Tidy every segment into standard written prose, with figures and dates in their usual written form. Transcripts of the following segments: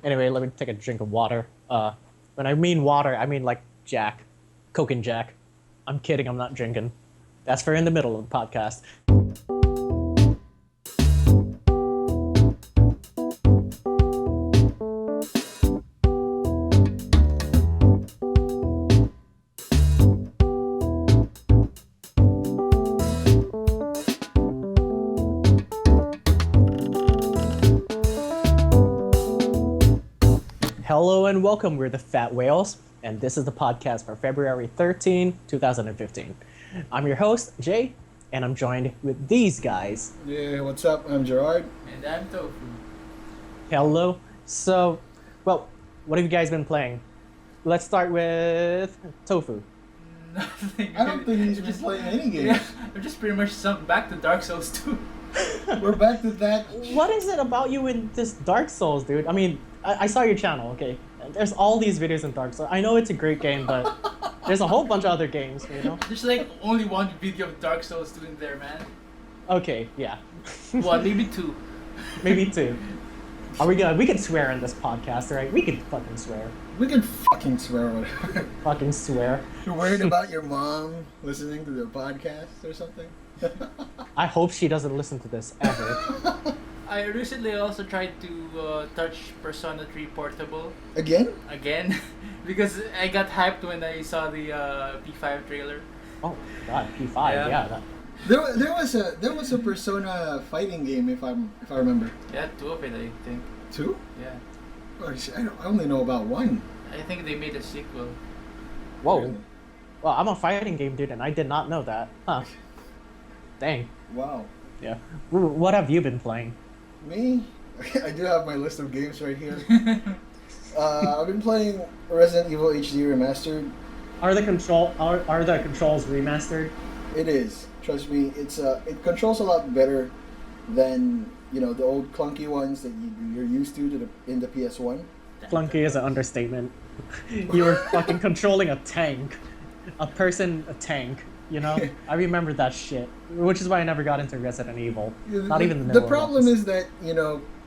Anyway, let me take a drink of water. When I mean water, I mean like Jack, Coke and Jack. I'm kidding. I'm not drinking. That's for in the middle of the podcast. Hello and welcome. We're the FatWhales, and this is the podcast for February 13, 2015. I'm your host, Jay, and I'm joined with these guys. Yeah, what's up? I'm Gerard. And I'm tofu. Hello. So, well, what have you guys been playing? Let's start with tofu. Nothing. I don't think he's been playing any games. Yeah, I'm just pretty much sunk back to Dark Souls 2. We're back to that. What is it about you in this Dark Souls, dude? I mean, I saw your channel, okay? There's all these videos in Dark Souls. I know it's a great game, but there's a whole bunch of other games, you know? There's like only one video of Dark Souls 2 in there, man. Okay, yeah. One, maybe two. Maybe two. We can swear in this podcast, right? We can fucking swear. We can fucking swear whatever. Fucking swear. You're worried about your mom listening to the podcast or something? I hope she doesn't listen to this ever. I recently also tried to touch Persona 3 Portable Again? again because I got hyped when I saw the P5 trailer. Oh god, P5, yeah. There was a Persona fighting game if I remember. Yeah, two of it, I think. Two? Yeah. Oh, I only know about one. I think they made a sequel. Whoa. Really? Well, I'm a fighting game dude, and I did not know that. Huh. Dang. Wow. Yeah. What have you been playing? Me? I do have my list of games right here. I've been playing Resident Evil HD Remastered. Are the controls remastered? It is. Trust me, it controls a lot better than the old clunky ones that you're used to in the PS1. Clunky is an understatement. You were fucking controlling a tank. A tank. You know? I remember that shit. Which is why I never got into Resident Evil. Not even the middle. The problem is that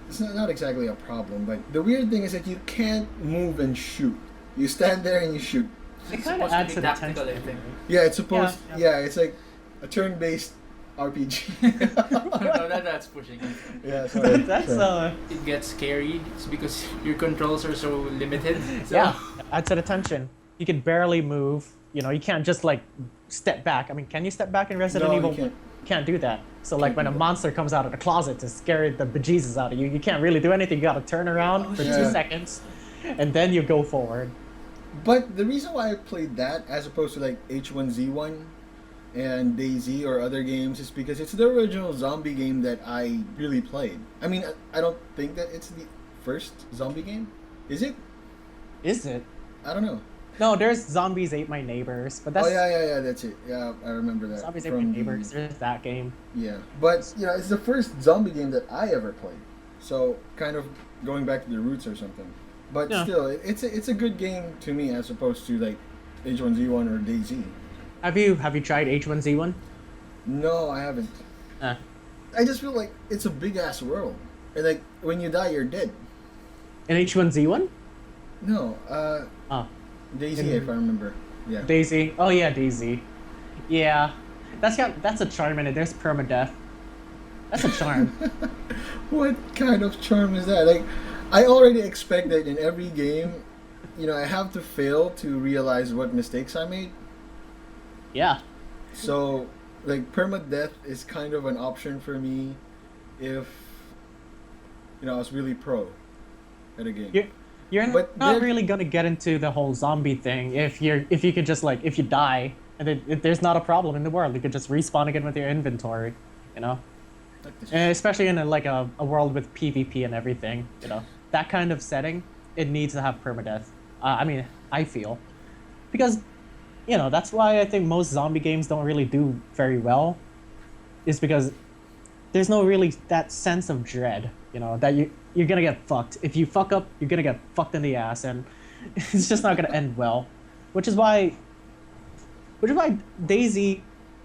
it's not exactly a problem, but the weird thing is that you can't move and shoot. You stand there and you shoot. It It's kind of supposed adds to to be the tactical, tension. I think. Yeah, it's supposed. Yeah. Yeah, it's like a turn-based RPG. No, that's pushing it. Yeah, sorry. That's It gets scary. It's because your controls are so limited. So. yeah, adds to the tension. You can barely move. You can't just like step back. I mean, can you step back in Resident No, Evil? you can't. Can't do that. So like Can't when do a that. monster comes out of the closet to scare the bejesus out of you, you can't really do anything. You gotta turn around for Yeah. 2 seconds, and then you go forward. But the reason why I played that as opposed to like H1Z1 and DayZ or other games is because it's the original zombie game that I really played. I mean, I don't think that it's the first zombie game. Is it? Is it? I don't know. No, there's Zombies Ate My Neighbors, but that's Oh yeah, that's it. Yeah, I remember that. Zombies Ate My from Neighbors. There's that game. Yeah, but it's the first zombie game that I ever played. So kind of going back to the roots or something. But Yeah. still, it's a good game to me as opposed to like H1Z1 or DayZ. Have you tried H1Z1? No, I haven't. Uh, I just feel like it's a big ass world, and like when you die, you're dead. in H1Z1? No, Oh, DayZ, In- if I remember. Yeah. Daisy. Oh yeah, Daisy. Yeah, that's a charm in it. There's permadeath. That's a charm. What kind of charm is that? Like, I already expect that in every game, I have to fail to realize what mistakes I made. Yeah. So, like, permadeath is kind of an option for me if, I was really pro at a game. You're But not there- really gonna get into the whole zombie thing if you could just like if you die and there's not a problem in the world. You could just respawn again with your inventory, Like this. and especially in a world with PvP and everything. That kind of setting, it needs to have permadeath. I mean, I feel because that's why I think most zombie games don't really do very well, is because there's no really that sense of dread. That you're gonna get fucked. If you fuck up, you're gonna get fucked in the ass, and it's just not gonna end well. Which is why Daisy,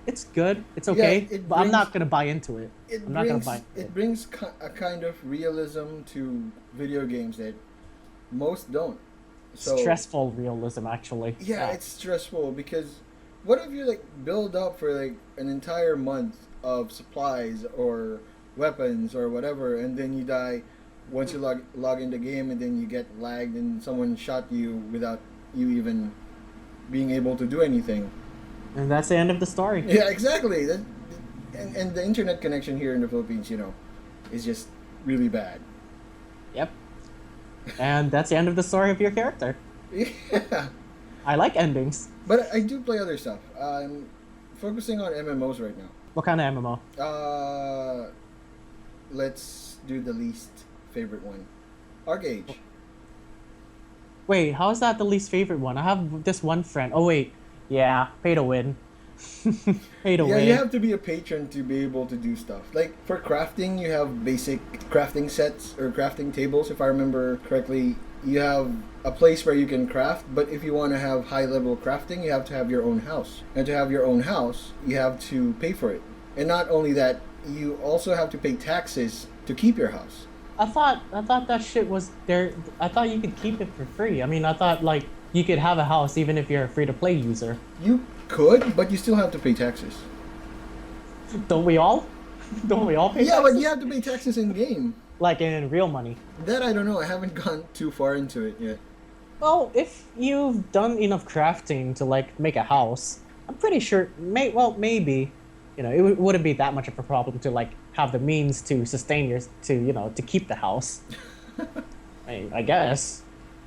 it's good, it's okay, it but I'm brings- not gonna buy into it. I'm not gonna buy into It brings a kind of realism to video games that Most don't. So Stressful realism, actually. yeah, it's stressful because what if you like build up for like an entire month of supplies or weapons or whatever, and then you die once you log in the game, and then you get lagged and someone shot you without you even being able to do anything. And that's the end of the story. Yeah, exactly. And the internet connection here in the Philippines, is just really bad. Yep. And that's the end of the story of your character. Yeah. I like endings. But I do play other stuff. I'm focusing on MMOs right now. What kind of MMO? Let's do the least favorite one. ArcAge. Wait, how is that the least favorite one? I have this one friend. Oh wait, yeah, pay to win. Pay to Yeah, win. you have to be a patron to be able to do stuff. Like for crafting, you have basic crafting sets or crafting tables, if I remember correctly. You have a place where you can craft, but if you want to have high level crafting, you have to have your own house. And to have your own house, you have to pay for it. And not only that, you also have to pay taxes to keep your house. I thought that shit was there. I thought you could keep it for free. I mean, I thought like you could have a house even if you're a free to play user. You could, but you still have to pay taxes. Don't we all? Don't we all pay Yeah, taxes? but you have to pay taxes in game. Like in real money. That I don't know. I haven't gone too far into it yet. Well, if you've done enough crafting to like make a house, I'm pretty sure. Maybe, it wouldn't be that much of a problem to like have the means to sustain to keep the house. I guess.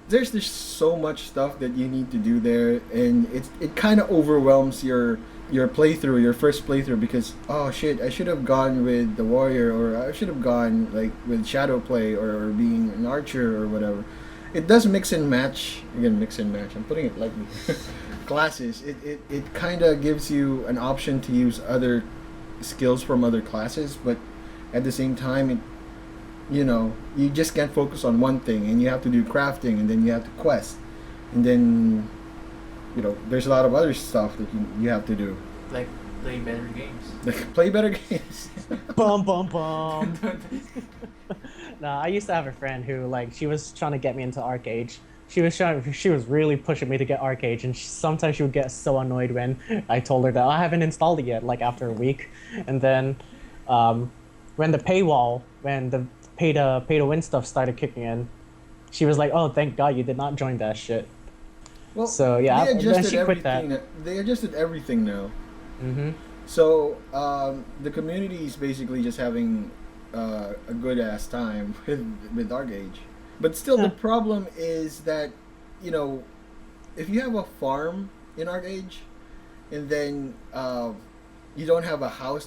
There's just so much stuff that you need to do there, and it kind of overwhelms your playthrough, your first playthrough, because oh shit, I should have gone with the warrior, or I should have gone like with shadow play or being an archer or whatever. It does mix and match. Again, mix and match. I'm putting it lightly. Classes. It kind of gives you an option to use other skills from other classes, but at the same time, you just can't focus on one thing, and you have to do crafting, and then you have to quest, and then there's a lot of other stuff that you have to do. Like play better games. Like play better games. Bum bum bum. Nah, I used to have a friend who she was trying to get me into ArcAge. She was really pushing me to get ArcAge, and sometimes she would get so annoyed when I told her that I haven't installed it yet, like after a week. And then when the pay to win stuff started kicking in, she was like, "Oh, thank God you did not join that shit." Well, So yeah, then she quit that. They adjusted everything now. Mm-hmm. So the community is basically just having a good ass time with ArcAge. But still, the problem is that if you have a farm in ArcAge, and then you don't have a house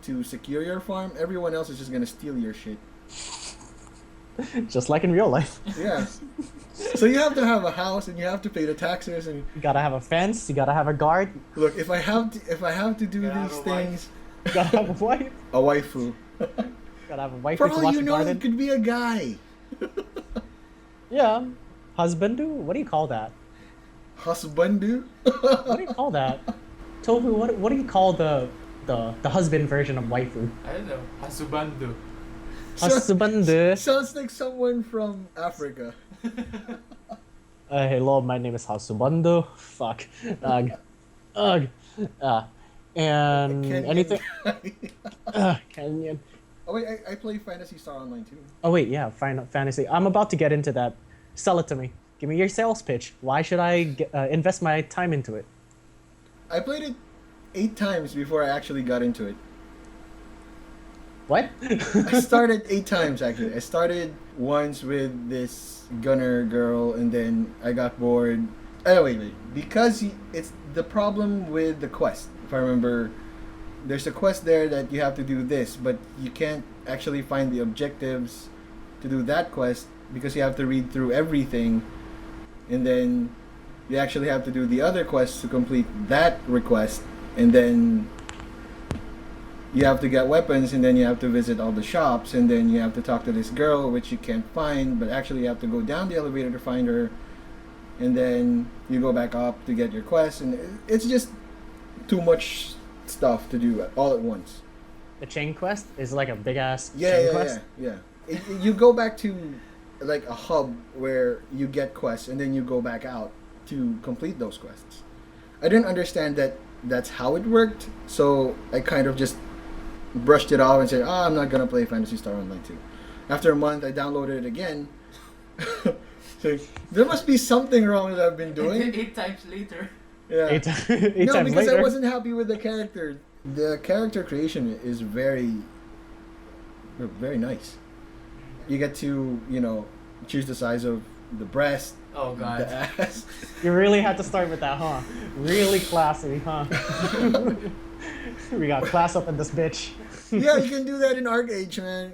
to secure your farm, everyone else is just gonna steal your shit. Just like in real life. Yeah. So you have to have a house, and you have to pay the taxes, and You gotta have a fence. You gotta have a guard. look, if I have to do Gotta have these a things, You gotta have a wife. a waifu. Gotta have a wife For to all watch you the know, garden. it could be a guy. Yeah, husbandu. What do you call that? Husbandu. What do you call that? Tofu. What do you call the husband version of waifu? I don't know. Hasubando. Husbandu. Sounds like someone from Africa. Hello, my name is Husbandu. Fuck. Ugh. Ugh. And Kenyan anything. guy. Kenyan. Oh wait, I play Phantasy Star Online too. Oh wait, yeah, Final Fantasy. I'm about to get into that. Sell it to me. Give me your sales pitch. Why should I invest my time into it? I played it 8 times before I actually got into it. What? I started 8 times actually. I started once with this gunner girl, and then I got bored. Oh wait. Because it's the problem with the quest. If I remember, there's a quest there that you have to do this, but you can't actually find the objectives to do that quest because you have to read through everything, and then you actually have to do the other quests to complete that request, and then you have to get weapons, and then you have to visit all the shops, and then you have to talk to this girl, which you can't find, but actually you have to go down the elevator to find her, and then you go back up to get your quest, and it's just too much stuff to do all at once. The chain quest is like a big ass Yeah, chain yeah, quest. yeah, yeah. You go back to like a hub where you get quests and then you go back out to complete those quests. I didn't understand that that's how it worked, so I kind of just brushed it off and said, I'm not gonna play Phantasy Star Online 2. After a month, I downloaded it again. So there must be something wrong that I've been doing. 8 times later. Yeah. Eight No, times because later. I wasn't happy with the character. The character creation is very nice. You get to, choose the size of the breast, Oh god. the ass. You really had to start with that, huh? Really classy, huh? We got class up in this bitch. Yeah, you can do that in ArcAge, man.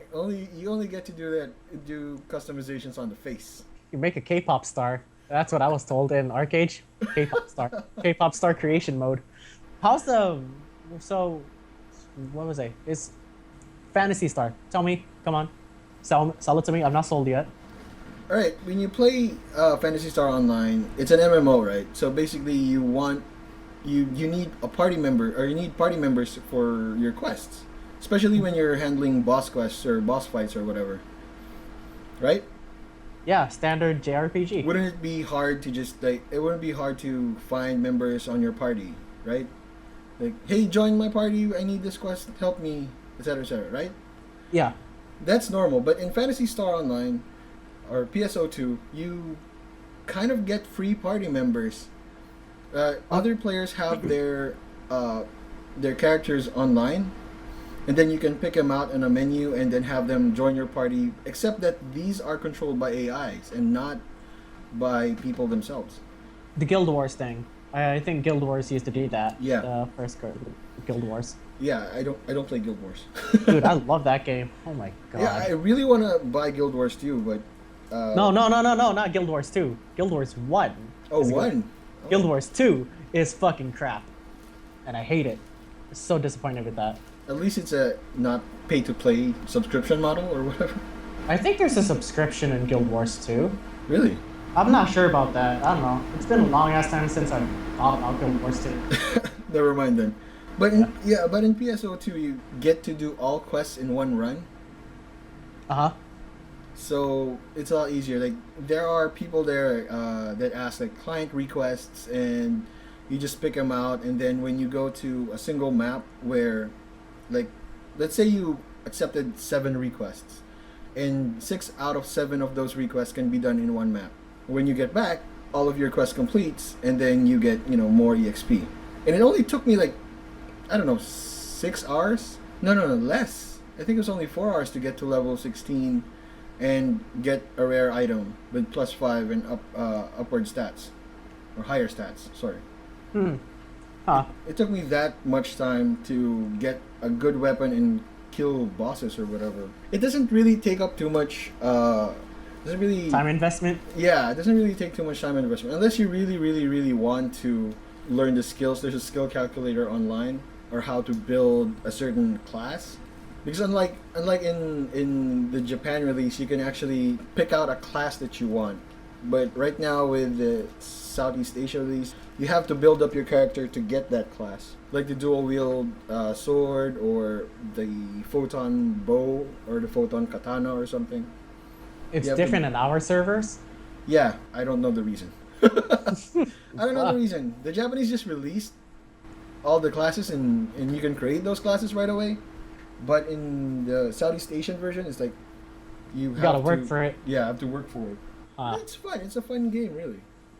You only get to do customizations on the face. You make a K-pop star. That's what I was told in ArcAge. K-pop star creation mode. How's the... So, what was I? It's Fantasy Star. Tell me. Come on. Sell it to me. I'm not sold yet. All right, when you play Phantasy Star Online, it's an MMO, right? So basically, you need a party member, or you need party members for your quests, especially when you're handling boss quests or boss fights or whatever, right? Yeah, standard JRPG. Wouldn't it be hard to just it wouldn't be hard to find members on your party, right? Like, hey, join my party. I need this quest. Help me, etc., right? Yeah. That's normal, but in Phantasy Star Online or PSO2, you kind of get free party members. Other players have their characters online, and then you can pick them out in a menu and then have them join your party, except that these are controlled by AIs and not by people themselves. The Guild Wars thing. I think Guild Wars used to do that. Yeah. The first Guild Wars. Yeah, I don't play Guild Wars. Dude, I love that game. Oh my god. Yeah, I really want to buy Guild Wars too, but No, not Guild Wars 2. Guild Wars 1. Oh, is good. 1. Guild Wars 2 is fucking crap. And I hate it. I'm so disappointed with that. At least it's a not pay to play subscription model or whatever. I think there's a subscription in Guild Wars 2. Really? I'm not sure about that. I don't know. It's been a long ass time since I've thought about Guild Wars 2. Never mind then. But in PSO2 you get to do all quests in one run. Uh-huh. So it's a lot easier. Like, there are people there that ask like client requests, and you just pick them out. And then when you go to a single map where, like, let's say you accepted 7 requests, and 6 out of 7 of those requests can be done in one map. When you get back, all of your quest completes, and then you get more EXP. And it only took me like, I don't know, 6 hours? No, less. I think it was only 4 hours to get to level 16 and get a rare item with +5 and upward stats. Or higher stats, sorry. Huh. It took me that much time to get a good weapon and kill bosses or whatever. It doesn't really take up too much, Time investment? Yeah, it doesn't really take too much time and investment. Unless you really, really, really want to learn the skills. There's a skill calculator online, or how to build a certain class. Because unlike in the Japan release, you can actually pick out a class that you want. But right now with the Southeast Asia release, you have to build up your character to get that class. Like the dual wield sword, or the photon bow, or the photon katana or something. It's You have different to- in our servers? Yeah, I don't know the reason. I don't know the reason. The Japanese just released all the classes, and you can create those classes right away. But in the Southeast Asian version, it's like you have gotta work for it. Yeah, I have to work for it. It's fun. It's a fun game, really.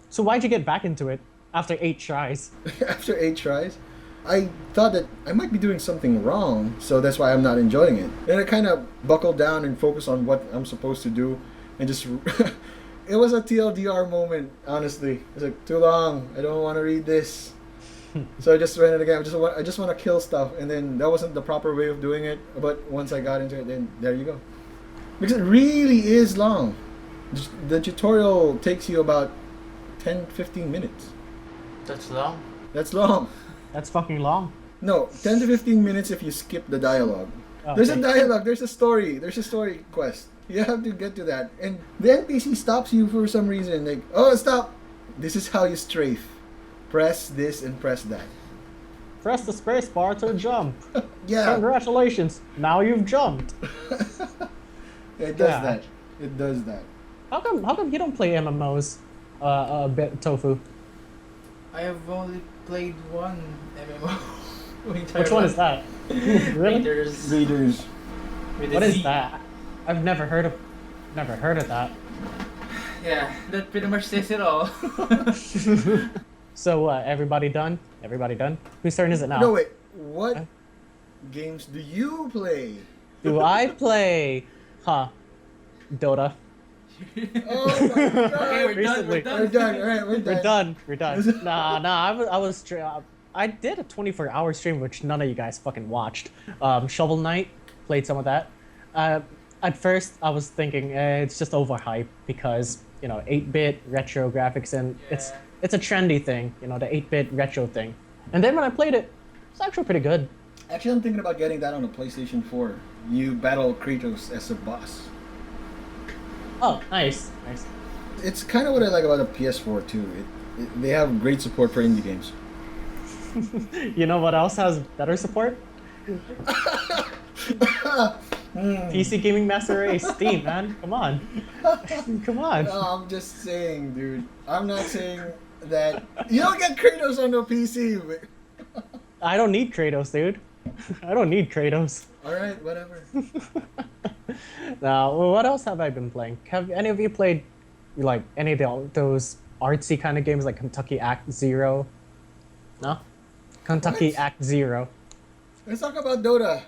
So why'd you get back into it after 8 tries? After 8 tries, I thought that I might be doing something wrong, so that's why I'm not enjoying it. And I kind of buckled down and focused on what I'm supposed to do, and just it was a TLDR moment, honestly. It's like, too long. I don't want to read this. So I just ran it again. I just want to kill stuff, and then that wasn't the proper way of doing it. But once I got into it, then there you go. Because it really is long. The tutorial takes you about 10-15 minutes. That's long. That's long. That's fucking long. No, 10 to 15 minutes if you skip the dialogue. There's a Okay. dialogue, there's a story quest. You have to get to that. And the NPC stops you for some reason. Like, oh, stop. This is how you strafe. Press this and press that. Press the space bar to jump. Yeah, Congratulations. Now you've jumped. it does Yeah. that. It does that. How come you don't play MMOs? A bit tofu. I have only played one MMO. Which one is that? Really? Raiders. Raiders. With What a is Z. that? I've never heard of that. Yeah, that pretty much says it all. So everybody done? Everybody done? Whose turn is it now? No, wait. What games do you play? Do I play? Dota. Oh my god. Okay, we're done. Recently. We're We're done. done. All right, we're done. We're done. I did a 24-hour stream, which none of you guys fucking watched. Shovel Knight, played some of that. At first, I was thinking it's just overhyped because 8-bit retro graphics and Yeah. it's a trendy thing, the 8-bit retro thing. And then when I played it, it's actually pretty good. Actually, I'm thinking about getting that on a PlayStation 4. You battle Kratos as a boss. Oh, nice. It's kind of what I like about the PS4 too. They have great support for indie games. You know what else has better support? PC Gaming Master Race, Steam, man. Come on. Come on. No, I'm just saying, dude. I'm not saying that you don't get Kratos on the PC. But... I don't need Kratos, dude. I don't need Kratos. All right, whatever. Now, what else have I been playing? Have any of you played like any of those artsy kind of games like Kentucky Act Zero? No? Kentucky What? Act Zero. Let's talk about Dota.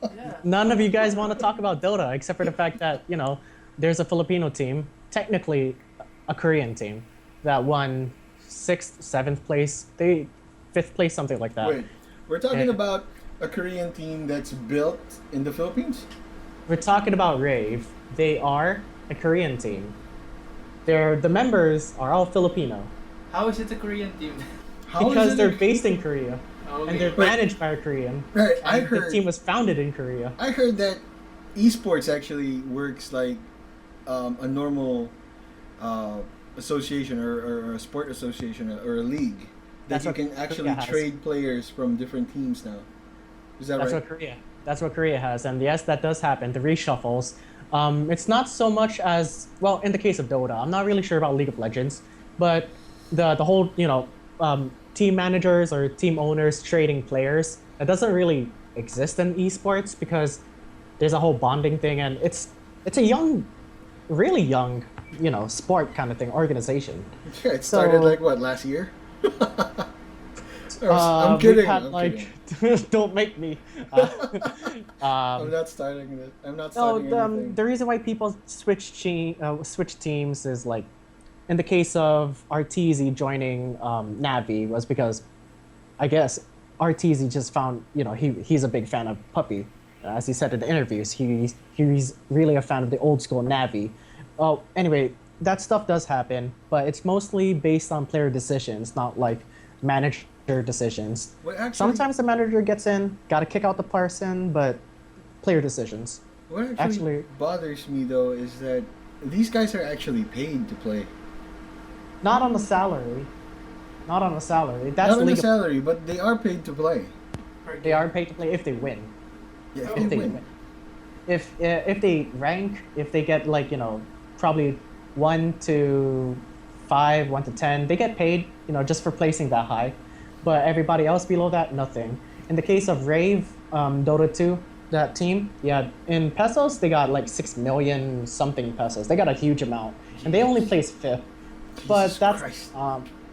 Yeah. None of you guys want to talk about Dota except for the fact that, there's a Filipino team, technically a Korean team, that won 6th, 7th place, 5th place, something like that. Wait, we're talking Eh. about a Korean team that's built in the Philippines? We're talking about Rave. They are a Korean team. The members are all Filipino How is it a Korean team? How is because it they're a- based in Korea Okay. and they're Wait. managed by a Korean. Right, I And the heard. team was founded in Korea. I heard that esports actually works like a normal association or a sport association or a league. That That's you what can actually Korea has. trade players from different teams now. Is that That's right? That's what Korea has, and yes, that does happen. The reshuffles. It's not so much as well in the case of Dota. I'm not really sure about League of Legends, but the whole team managers or team owners trading players, that doesn't really exist in esports because there's a whole bonding thing, and it's a young, really young, sport kind of thing organization. Yeah, it started So- like what, last year? I'm We've kidding. had, I'm kidding. don't make me. I'm not starting this. I'm not No, starting anything. the reason why people switch teams is like, in the case of RTZ joining Navi was because, I guess, RTZ just found he's a big fan of Puppy, as he said in the interviews. He's really a fan of the old school Navi. Oh, anyway, that stuff does happen, but it's mostly based on player decisions, not like manager decisions. What actually, Sometimes the manager gets in, got to kick out the person, but player decisions. what actually actually- bothers me though is that these guys are actually paid to play. Not on a salary. Not on a salary. That's Not on a League of- salary, but they are paid to play. They are paid to play if they win. Yeah, Oh. if If they they win. win. If they rank, if they get like probably 1 to 5, 1 to 10, they get paid just for placing that high. But everybody else below that, nothing. In the case of Rave, Dota 2, that team, yeah, in pesos they got like 6 million something pesos. They got a huge amount, and they only placed 5th. But Jesus that's Christ.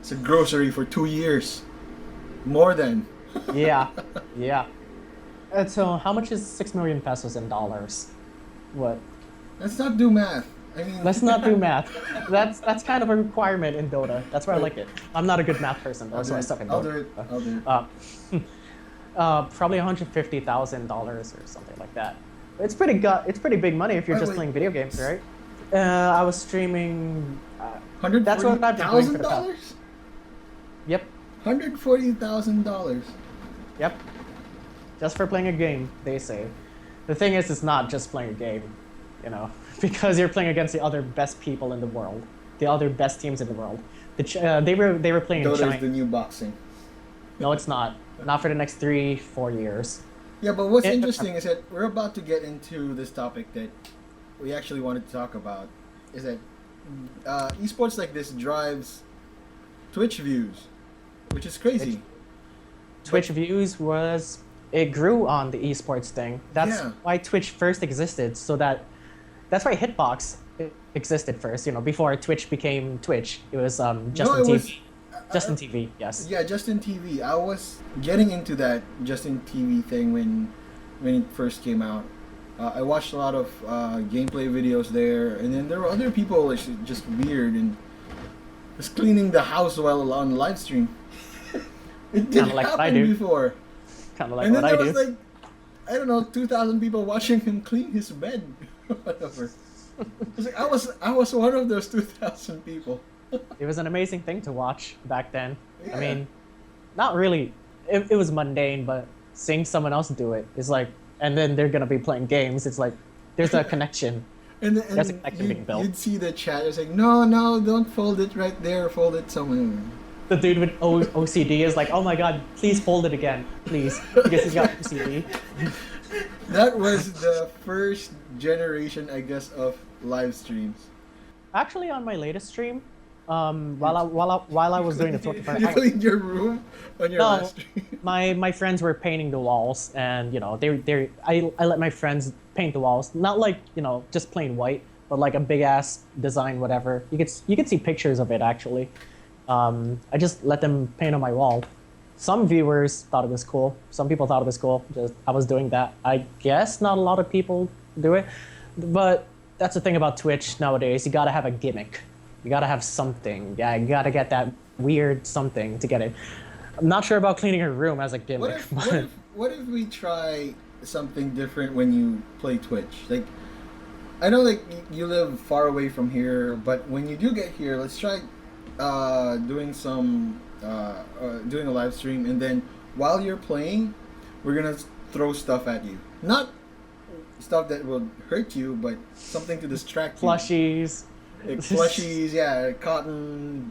It's a grocery for 2 years. More than. yeah, yeah. And so how much is 6 million pesos in dollars? What? Let's not do math. I mean, Let's not do math. That's kind of a requirement in Dota. That's why I like it. I'm not a good math person, though, I'll so do I it. suck at I'll Dota. do it. I'll do it. Probably $150,000 or something like that. It's pretty big money if you're Wait, just wait. playing video games, right? I was streaming. That's what I've been doing for the past. $140,000? Yep, $140,000. yep. Just for playing a game, they say. The thing is, it's not just playing a game, because you're playing against the other best people in the world, the other best teams in the world. They were playing in Dota China. is the new boxing. No, it's not. Not for the next 3-4 years. Yeah, but what's It- interesting is that we're about to get into this topic that we actually wanted to talk about. is that esports like this drives Twitch views, which is crazy. Twitch views was it grew on the esports thing. That's Yeah. why Twitch first existed, so that's why Hitbox existed first. You know, before Twitch became Twitch, it was Justin it TV. was- Justin TV, yes. Yeah, Justin TV. I was getting into that Justin TV thing when it first came out. I watched a lot of gameplay videos there, and then there were other people just weird and just cleaning the house while on live stream. It didn't like what I happen do. before. Kind of like And what then I there do. was like, I don't know, 2,000 people watching him clean his bed, whatever. It's like I was one of those 2,000 people. It was an amazing thing to watch back then. Yeah. I mean, not really. It was mundane, but seeing someone else do it is like, and then they're gonna be playing games. It's like there's a connection. And There's a connection being built. you'd see the chat. It's like, no, don't fold it right there. Fold it somewhere. The dude with OCD is like, oh my god, please fold it again, please, because he's got OCD. That was the first generation, I guess, of live streams. Actually, on my latest stream, while I was doing the 24 You hours, cleaned your room on your No. last stream. my friends were painting the walls, and you know I let my friends paint the walls, not like just plain white, but like a big ass design, whatever. You could see pictures of it actually. I just let them paint on my wall. Some viewers thought it was cool. Some people thought it was cool. Just I was doing that. I guess not a lot of people do it, but that's the thing about Twitch nowadays. You gotta have a gimmick. You gotta have something. Yeah, you gotta get that weird something to get it. I'm not sure about cleaning a room as a gimmick. What if we try something different when you play Twitch? Like, I know like you live far away from here, but when you do get here, let's try doing a live stream, and then while you're playing, we're gonna throw stuff at you. Not stuff that will hurt you, but something to distract you. Plushies. Like plushies, yeah, cotton,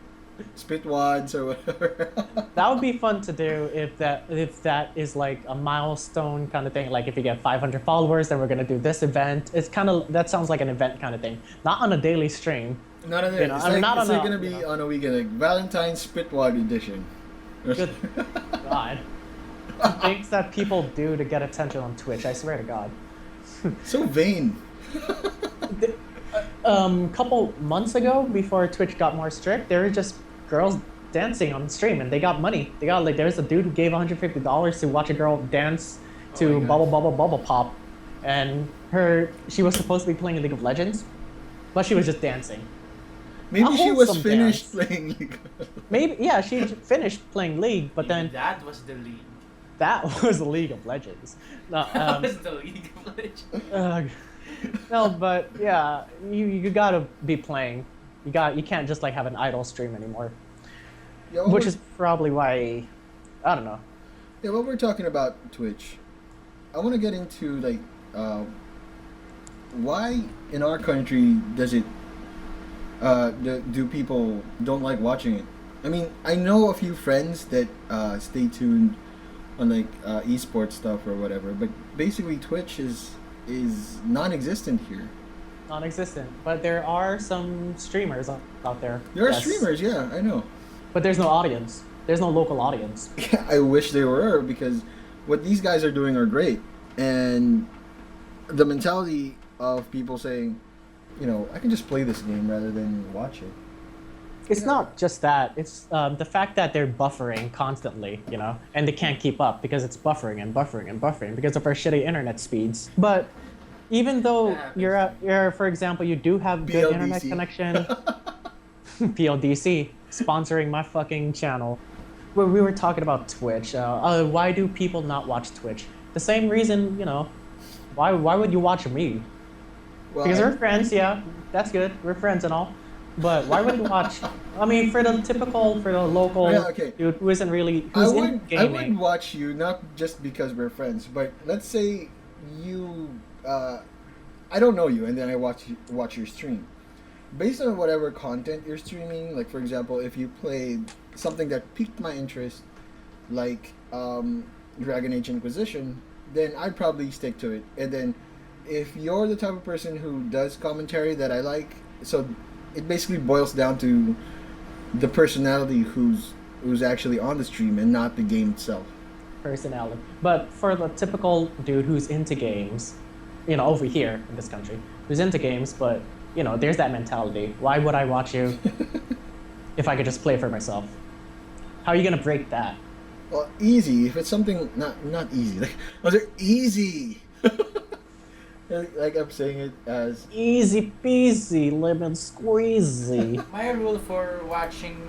spit wads or whatever. That would be fun to do if that is like a milestone kind of thing. Like if you get 500 followers, then we're gonna do this event. It's kind of that sounds like an event kind of thing, not on a daily stream. Not on You know, it's I mean, like, not it's on like a- gonna be on a weekend, like Valentine's Spitwad edition. Good God, things that people do to get attention on Twitch. I swear to God. So vain. Couple months ago, before Twitch got more strict, there were just girls dancing on stream, and they got money. They got like there's a dude who gave $150 to watch a girl dance to Oh my God. Bubble Bubble Bubble Pop, and she was supposed to be playing League of Legends, but she was just dancing. Maybe A she was wholesome finished dance. playing League. Maybe yeah, she finished playing League, but Maybe then that was the league. that was League of Legends. No, That was the League of Legends. no, but yeah, you gotta be playing. You can't just like have an idle stream anymore. Yeah, what Which we're- is probably why I don't know. yeah, what we're talking about Twitch. I want to get into like why in our country does it do people don't like watching it? I mean, I know a few friends that stay tuned on like esports stuff or whatever, but basically Twitch is non-existent here. Non-existent, but there are some streamers out there. There are Yes. streamers, yeah, I know. But there's no audience. There's no local audience. I wish they were, because what these guys are doing are great, and the mentality of people saying, I can just play this game rather than watch it. It's Yeah. not just that. It's the fact that they're buffering constantly, and they can't keep up because it's buffering and buffering and buffering because of our shitty internet speeds. But even though Yeah, you're for example, you do have good internet PLDC. connection, PLDC sponsoring my fucking channel. We were talking about Twitch. Why do people not watch Twitch? The same reason, why would you watch me? Well, Because we're friends, yeah, that's good. We're friends and all. But why would you watch? I mean, for the local Yeah, okay. dude who isn't really, I who's in would gaming. watch you, not just because we're friends, but let's say you, I don't know you, and then I watch your stream. Based on whatever content you're streaming, like for example, if you played something that piqued my interest, like Dragon Age Inquisition, then I'd probably stick to it. And then if you're the type of person who does commentary that I like, so it basically boils down to the personality who's actually on the stream and not the game itself. Personality. But for the typical dude who's into games, over here in this country, who's into games, but there's that mentality. Why would I watch you if I could just play for myself? How are you gonna break that? Well, easy. If it's something not easy, like was it easy? Like I'm saying it as Easy peasy, lemon squeezy. My rule for watching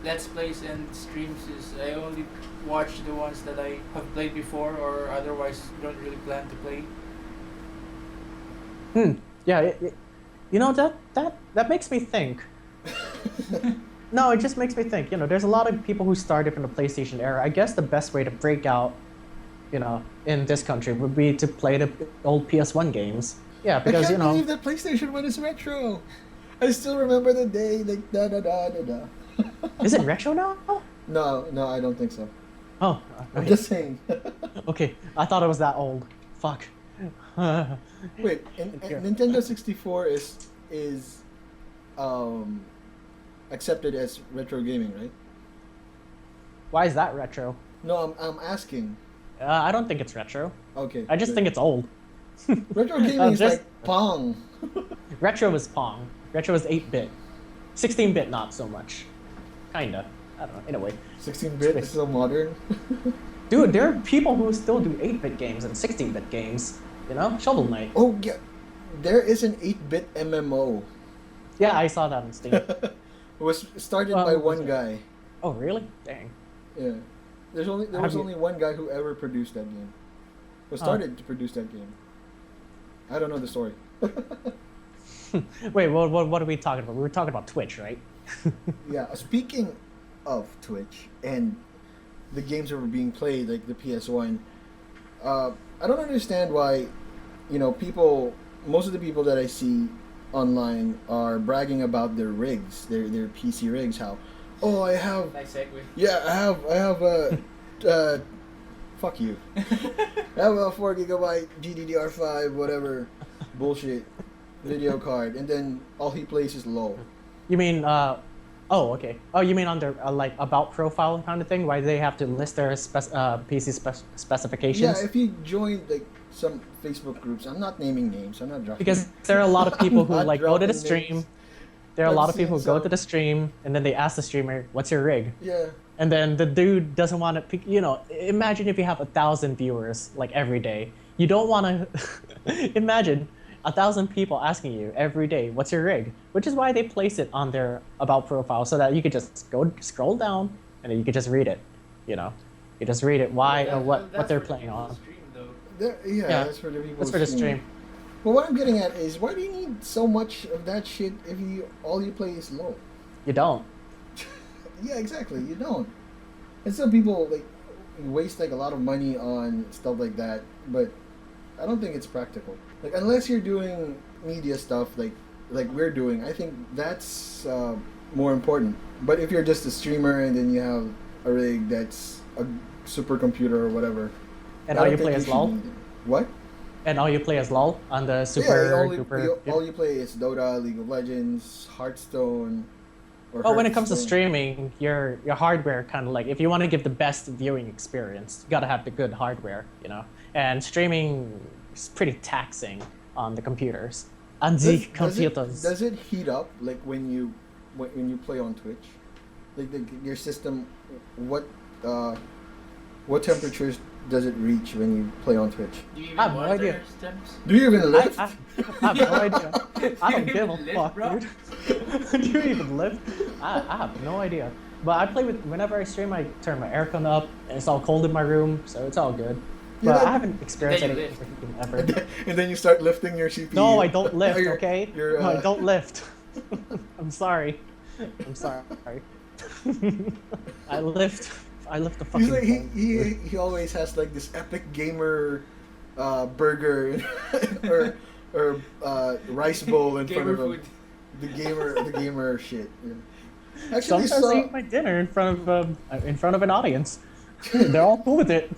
Let's Plays and streams is I only watch the ones that I have played before or otherwise don't really plan to play. Yeah, that makes me think. No, it just makes me think. There's a lot of people who started from the PlayStation era. I guess the best way to break out, in this country would be to play the old PS1 games. Yeah, because I can't believe that PlayStation 1 is retro. I still remember the day, like da da da da da. Is it retro now? No, I don't think so. Oh, I'm okay. just saying. Okay, I thought it was that old. Fuck. Wait, Nintendo 64 is accepted as retro gaming, right? Why is that retro? No, I'm asking. I don't think it's retro. Okay. I just think it's old. Retro gaming is like Pong. Retro is Pong. Retro is 8-bit. 16-bit, not so much. Kinda. I don't know. In a way. 16-bit is so modern. Dude, there are people who still do 8-bit games and 16-bit games. Shovel Knight. Oh yeah, there is an 8-bit MMO. Yeah, I saw that on Steam. It was started by one guy. Oh, really? Dang. Yeah. There was only one guy who ever produced that game. Who started to produce that game. I don't know the story. Wait, what are we talking about? We were talking about Twitch, right? Yeah, speaking of Twitch and the games that were being played, like the PS1, I don't understand why, most of the people that I see online are bragging about their rigs, their PC rigs. How, I have. Nice segue. Yeah, I have a. Fuck you. I have a 4 gigabyte GDDR5 whatever bullshit video card, and then all he plays is LOL. You mean, oh, okay. Oh, you mean on their, like, about profile kind of thing? Why they have to list their PC specifications? Yeah, if you join, like, some Facebook groups, I'm not naming names, I'm not dropping Because there are a lot of people who, Not like, go to the dropping stream. names. There are a I've lot of people who seen go some. to the stream, and then they ask the streamer, what's your rig? Yeah. And then the dude doesn't want to pick, imagine if you have 1,000 viewers, like, every day. You don't want to, imagine 1,000 people asking you every day, what's your rig? Which is why they place it on their about profile, so that you could just go scroll down, and then you could just read it, You just read it, why, or what they're playing on. Yeah, that's for the people. That's for the stream. But what I'm getting at is, why do you need so much of that shit if all you play is LOL? You don't. Yeah, exactly. You don't. And some people like waste like a lot of money on stuff like that, but I don't think it's practical. Like unless you're doing media stuff like we're doing, I think that's more important. But if you're just a streamer and then you have a rig that's a supercomputer or whatever, And I all don't you think play is should LOL? need it. What? And all you play is LOL on the all you play is Dota, League of Legends, Hearthstone. Or Oh, when it comes to Hearthstone. streaming, your hardware kind of like, if you want to give the best viewing experience, you gotta have the good hardware, And streaming is pretty taxing on the computers. On the computers. Does it heat up like when you play on Twitch? Like your system, what temperatures does it reach when you play on Twitch? Do you even I have no monitor idea. stems? Do you even lift? I have no idea. I don't give a Lift, fuck, bro. dude. Do you even lift? I have no idea. But I play with, whenever I stream, I turn my aircon up, and it's all cold in my room, so it's all good. Yeah, But that- I haven't experienced Then you anything lift. ever. And then you start lifting your CPU. No, I don't lift, Your- okay? your, No, I don't lift. I'm sorry. I'm sorry. I lift the fucking He's like, phone. he always has like this epic gamer burger or rice bowl in front Gamer of him. food. The gamer shit. Yeah. Actually, Sometimes I eat my dinner in front of an audience. They're all cool with it.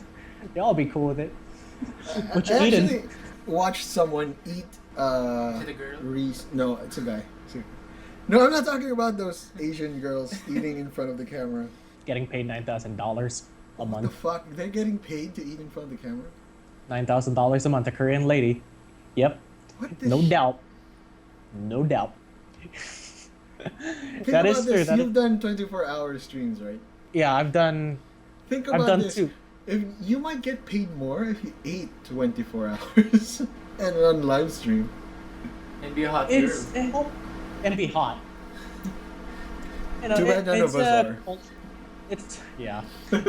They all be cool with it. What you I eating? actually watched someone eat Is it a girl? Reese. No, it's a guy. It's a No, I'm not talking about those Asian girls eating in front of the camera. Getting paid $9,000 a What the month. fuck? They're getting paid to eat in front of the camera? $9,000 a month, a Korean lady. Yep. What the No doubt. No doubt. Think That about is this. true. You've done 24-hour streams, right? Yeah, I've done Think about done this. two. If you might get paid more if you ate 24 hours and run live stream. And be a hot It's girl. and be hot. You know, Too bad none it's of us are.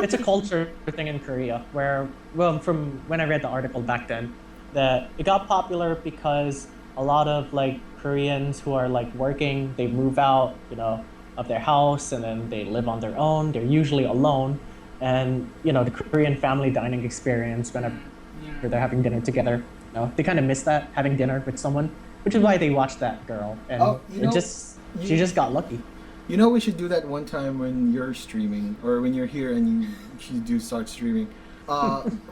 It's a culture thing in Korea where, well, from when I read the article back then, that it got popular because a lot of like Koreans who are like working, they move out, you know, of their house and then they live on their own. They're usually alone, and you know the Korean family dining experience whenever Yeah. they're having dinner together, you know, they kind of miss that having dinner with someone, which is why they watched that girl, and Oh, you know, she just got lucky. You know, we should do that one time when you're streaming, or when you're here and you do start streaming.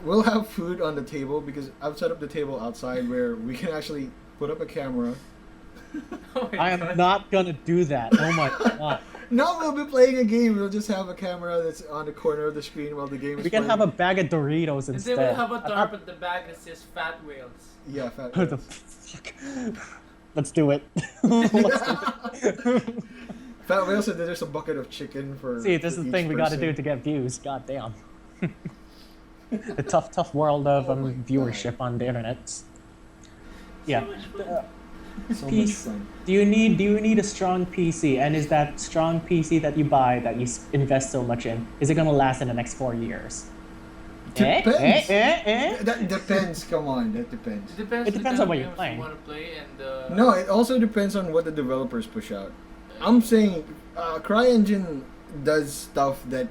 We'll have food on the table because I've set up the table outside where we can actually put up a camera. Oh my I am God. not gonna do that. Oh my god. No, we'll be playing a game. We'll just have a camera that's on the corner of the screen while the game is We can playing. have a bag of Doritos And instead. then we'll have a tarp at the back that says FatWhales. Yeah, fat. What the fuck? Let's do it. Let's do it. Fat Whale said that there's a bucket of chicken for. See, this for is the each thing we gotta person. do to get views. God damn. The tough world of Oh my viewership on the internet. Yeah. So much Peace. fun. Do you need a strong PC? And is that strong PC that you buy that you invest so much in, is it gonna last in the next 4 years? Depends. Eh? That depends. Come on, that depends. It depends the on what kind you're of games playing. you want to play and No, it also depends on what the developers push out. I'm saying, CryEngine does stuff that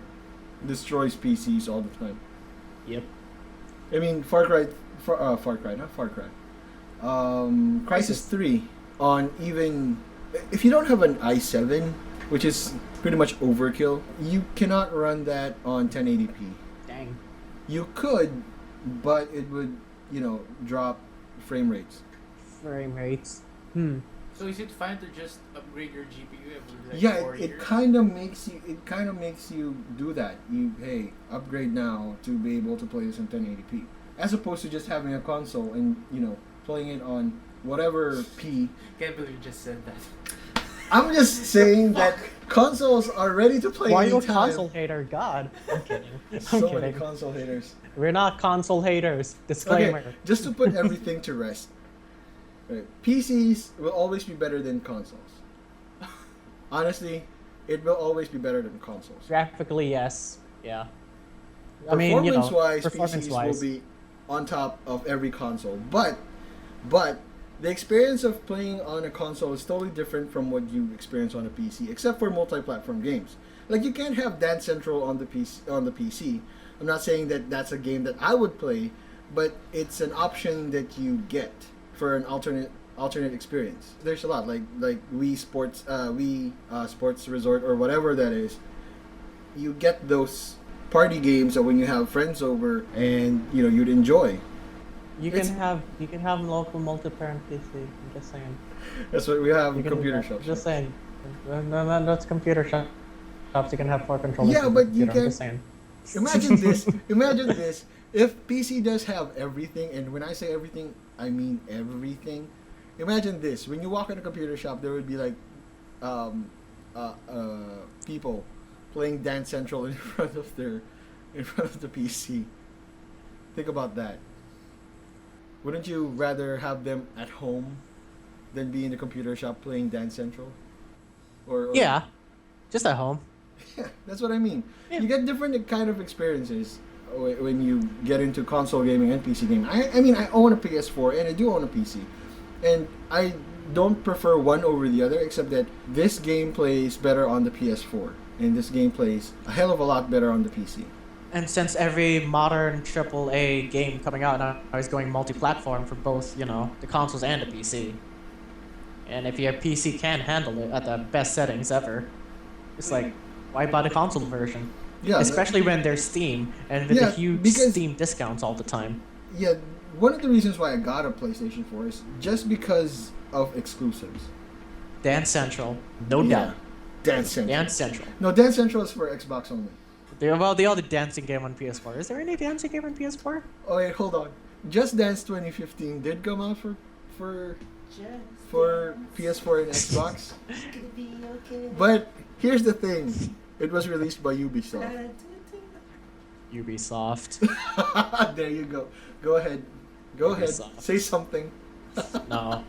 destroys PCs all the time. Yep. I mean, Far Cry, not Far Cry. Crysis 3 on even if you don't have an i7, which is pretty much overkill, you cannot run that on 1080p. Dang. You could, but it would, drop frame rates. Frame rates. so is it fine to just upgrade your GPU every like Yeah, 4 it years? kind of makes you do that. You upgrade now to be able to play this in 1080p, as opposed to just having a console and playing it on whatever P. Can't believe you just said that. I'm just saying that consoles are ready to play Why are you a anytime. console hater? God. I'm kidding. I'm So many kidding. console haters. We're not console haters. Disclaimer. Okay, just to put everything to rest. Right. PCs will always be better than consoles. Honestly, it will always be better than consoles. Graphically, yes. Yeah. I mean, Performance-wise, performance-wise. PCs will be on top of every console. But the experience of playing on a console is totally different from what you experience on a PC, except for multi-platform games. Like, you can't have Dance Central on the PC. I'm not saying that that's a game that I would play, but it's an option that you get for an alternate experience. There's a lot like Wii Sports Sports Resort or whatever that is. You get those party games that when you have friends over and you'd enjoy. You can have local multi-parent PC. I'm just saying. That's what we have You in can computer do that. shops. Just saying. No, that's computer shops. You can have 4 controllers. Yeah, in but you computer, I'm can- just saying. Imagine this. If PC does have everything, and when I say everything, I mean everything. Imagine this. When you walk in a computer shop, there would be like people playing Dance Central in front of the PC. Think about that. Wouldn't you rather have them at home than be in the computer shop playing Dance Central? Or Yeah. Just at home. Yeah, that's what I mean. Yeah. You get different kind of experiences when you get into console gaming and PC gaming. I mean, I own a PS4 and I do own a PC. And I don't prefer one over the other, except that this game plays better on the PS4. And this game plays a hell of a lot better on the PC. And since every modern AAA game coming out now is going multi-platform for both, the consoles and the PC. And if your PC can handle it at the best settings ever, it's like, why buy the console version? Yeah, Especially when there's Steam and with Yeah, the huge because- Steam discounts all the time. Yeah, one of the reasons why I got a PlayStation 4 is just because of exclusives. Dance Central, no Yeah. doubt. Dance Central. Dance Central. No, Dance Central is for Xbox only. They all the dancing game on PS4. Is there any dancing game on PS4? Oh wait, hold on. Just Dance 2015 did come out for PS4 and Xbox. But here's the thing. It was released by Ubisoft. Ubisoft. There you go. Go ahead. Go ahead. Ubisoft. Say something. No,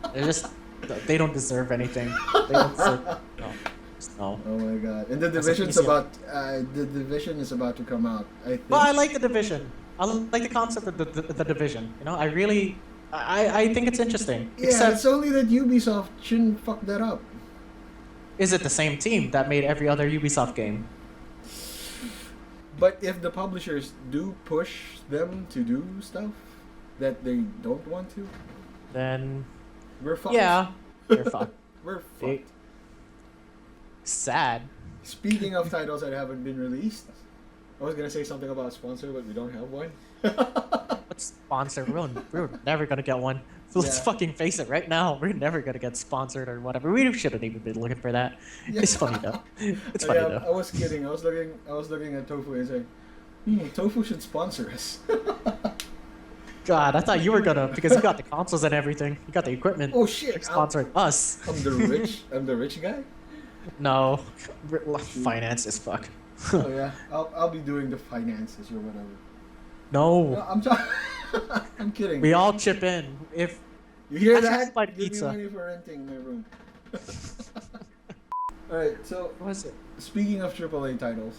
they don't deserve anything. They don't deserve, no. No. Oh my god. And the That's a Division's PC. the Division is about to come out, I think. But I like the Division. I like the concept of the Division. You know, I think it's interesting. Yeah, Except, it's only that Ubisoft shouldn't fuck that up. is it the same team that made every other Ubisoft game? But if the publishers do push them to do stuff that they don't want to, Then, we're fucked. yeah, they're fucked. We're They- fucked. Sad. Speaking of titles that haven't been released, I was gonna say something about sponsor, but we don't have one. Let's sponsor. We're never gonna get one. So let's Yeah. fucking face it right now. We're never gonna get sponsored or whatever. We shouldn't even been looking for that. Yeah. It's funny though. It's funny Yeah, I though. was kidding. I was looking at Tofu and saying, Tofu should sponsor us. God, I thought you were gonna, because you got the consoles and everything. You got the equipment. Oh shit! You're sponsoring us. I'm the rich guy. No, finance is fuck. Oh yeah, I'll be doing the finances or whatever. No, No, I'm talking. I'm kidding. we all chip in. If You hear Actually, that? let's buy Give pizza. me money for renting my room. All right. So what was it? speaking of AAA titles,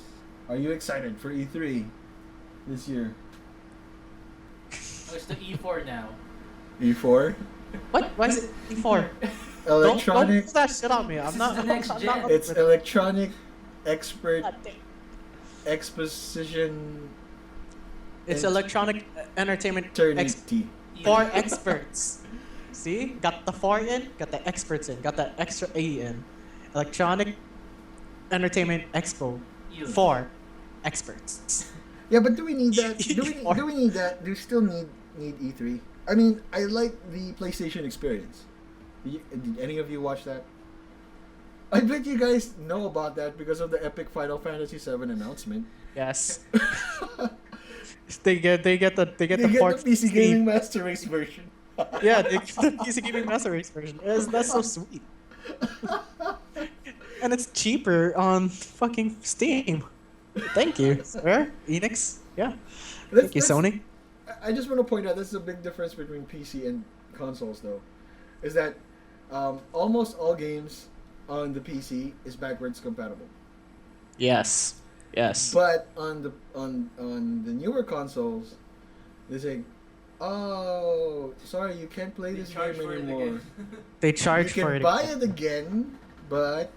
are you excited for E3 this year? Oh, it's the E4 now. E4. What? Why is it E4? Don't Electronic. put that shit on me. I'm This not. is the next I'm gen. not It's Electronic Expert God damn. Exposition It's and- electronic entertainment Eternity. for experts. See, got the for in, got the experts in, got that extra A in. Electronic entertainment expo You. for experts. Yeah, but do we need that? E4. Do we need that? Do we still need E3? I mean, I like the PlayStation experience. Did any of you watch that? I bet you guys know about that because of the epic Final Fantasy VII announcement. Yes. they get the They get port the PC Steam. Gaming Master Race version. Yeah, they get the PC Gaming Master Race version. That's so sweet. And it's cheaper on fucking Steam. Thank you, sir. Enix. Yeah. Thank you, Sony. I just want to point out this is a big difference between PC and consoles, though, is that almost all games on the PC is backwards compatible. Yes. Yes. But on the newer consoles, they say, "Oh, sorry, you can't play They this charge game for it anymore. again. They You charge for can it. buy it again, but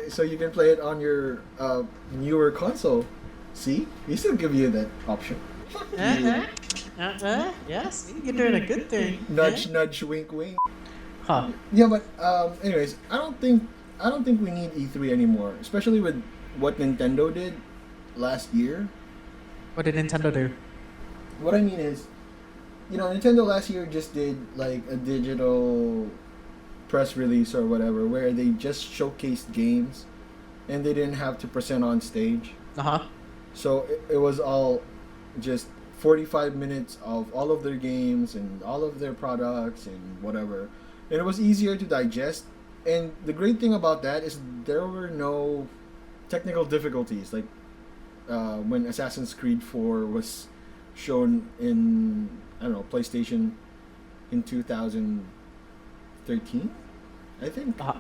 so you can play it on your newer console. See, we still give you that option. Yes, you're doing a good thing. Nudge, nudge, wink, wink. Huh. Yeah, but anyways, I don't think we need E3 anymore, especially with what Nintendo did last year. What did Nintendo do? What I mean is, Nintendo last year just did like a digital press release or whatever where they just showcased games and they didn't have to present on stage. Uh-huh. So it was all just 45 minutes of all of their games and all of their products and whatever. And it was easier to digest. And the great thing about that is there were no technical difficulties. Like when Assassin's Creed 4 was shown in, I don't know, PlayStation in 2013, I think. Uh-huh.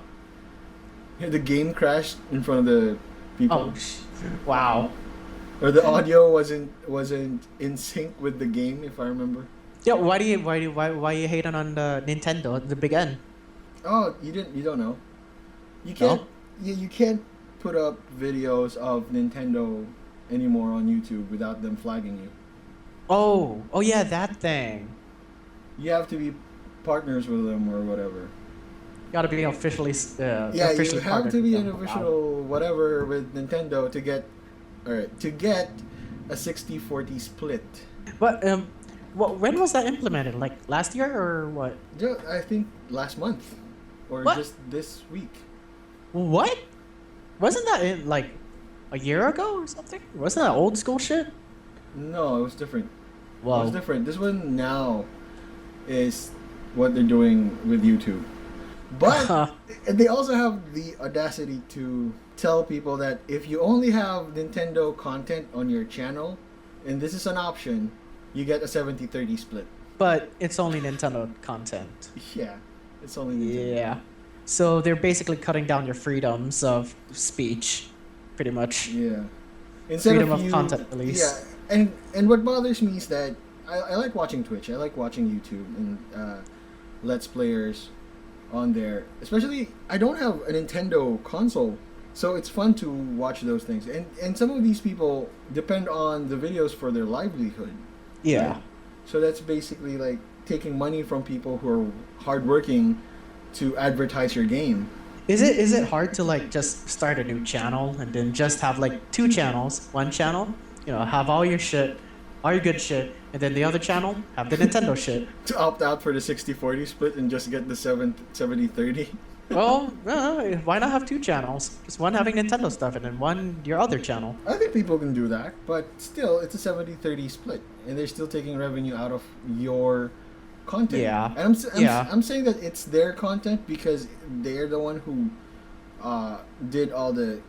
Yeah, the game crashed in front of the people. Oh, wow. Or the audio wasn't in sync with the game, if I remember. Yeah, why you hating on the Nintendo, the big N? Oh, you don't know. You can't you can't put up videos of Nintendo anymore on YouTube without them flagging you. Oh yeah, that thing. You have to be partners with them or whatever. Gotta be officially. Yeah, officially you have to partnered be with an them. Wow. official whatever with Nintendo to get a 60-40 split. But when was that implemented? Like last year or what? I think last month or What? just this week. What? Wasn't that in like a year ago or something? Wasn't that old school shit? No, it was different. It Well, was different. This one now is what they're doing with YouTube. But they also have the audacity to tell people that if you only have Nintendo content on your channel, and this is an option, you get a 70-30 split. but it's only Nintendo content. Yeah, it's only Nintendo. Yeah. So they're basically cutting down your freedoms of speech, pretty much. Yeah. Instead Freedom of content release. Yeah, and what bothers me is that I like watching Twitch. I like watching YouTube and Let's Players on there. Especially, I don't have a Nintendo console, so it's fun to watch those things. And some of these people depend on the videos for their livelihood. Yeah. Right? So that's basically like taking money from people who are hardworking to advertise your game. Is it hard to like just start a new channel and then just have like two channels, one channel, have all your shit, all your good shit, and then the other channel have the Nintendo shit. To opt out for the 60-40 split and just get the 70-30. Well, why not have two channels? Just one having Nintendo stuff and then one your other channel. I think people can do that, but still, it's a 70-30 split, and they're still taking revenue out of your content. Yeah. And Yeah. I'm saying that it's their content because they're the one who did all the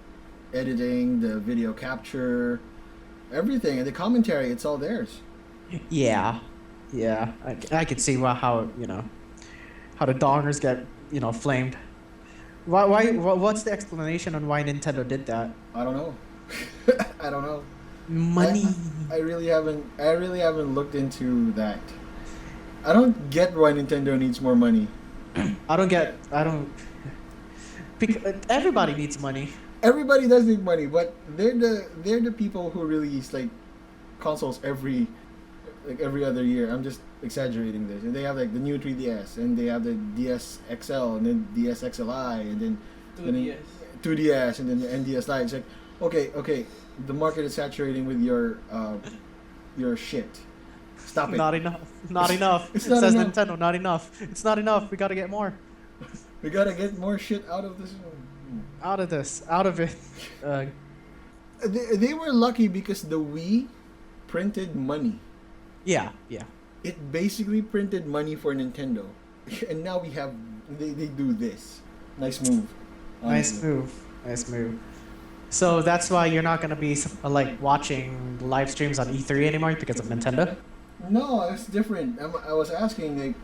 editing, the video capture, everything, and the commentary. It's all theirs. Yeah. Yeah. I could see how how the dongers get flamed. What's the explanation on why Nintendo did that? I don't know. I don't know. Money. I really haven't looked into that. I don't get why Nintendo needs more money. Because everybody needs money. Everybody does need money, but they're the people who release like consoles every other year. I'm just exaggerating this. And they have like the new 3DS, and they have the DS XL, and then DS XLi, and then 2DS, and then the NDS Lite. It's like, okay, the market is saturating with your shit. Stop it. Not enough. Not enough. It's It not says enough. Nintendo, not enough. It's not enough. We gotta get more. We gotta get more shit out of this. Out of this. Out of it. They were lucky because the Wii printed money. Yeah. It basically printed money for Nintendo, and now they do this. Nice move. Honestly. Nice move. So that's why you're not gonna be like watching live streams on E3 anymore because of Nintendo? No, it's different. I was asking like